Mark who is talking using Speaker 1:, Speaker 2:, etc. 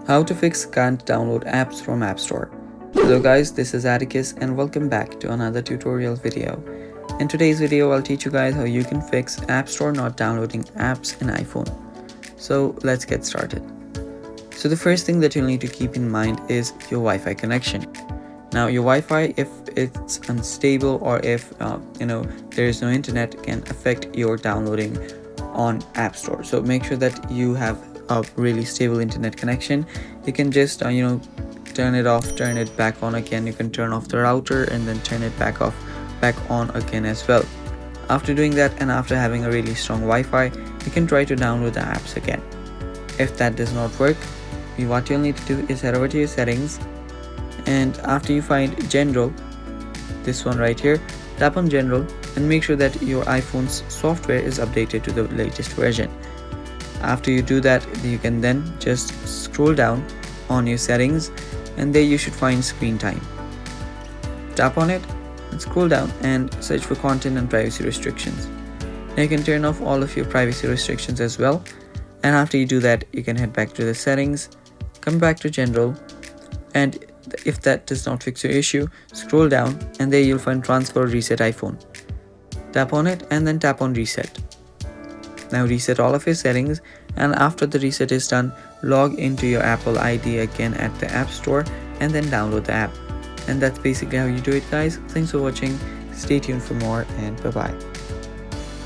Speaker 1: How to fix can't download apps from App Store. Hello guys, this is Atticus and welcome back to another tutorial video. In today's video, I'll teach you guys how you can fix App Store not downloading apps in iPhone. So let's get started. So the first thing that you'll need to keep in mind is your Wi-Fi connection. Now your Wi-Fi, if it's unstable or if there is no internet, can affect your downloading on App Store. So make sure that you have a really stable internet connection. You can just turn it off, turn it back on again. You can turn off the router and then turn it back on again as well. After doing that and after having a really strong Wi-Fi, you can try to download the apps again. If that does not work, what you'll need to do is head over to your settings, and after you find General, this one right here, tap on General and make sure that your iPhone's software is updated to the latest version. After you do that, you can then just scroll down on your settings and there you should find screen time. Tap on it and scroll down and search for content and privacy restrictions. Now you can turn off all of your privacy restrictions as well, and after you do that, you can head back to the settings, come back to General, and if that does not fix your issue, scroll down and there you'll find Transfer or Reset iPhone. Tap on it and then tap on Reset. Now reset all of your settings, and after the reset is done, log into your Apple ID again at the App Store and then download the app. And that's basically how you do it, guys. Thanks for watching. Stay tuned for more, and bye bye.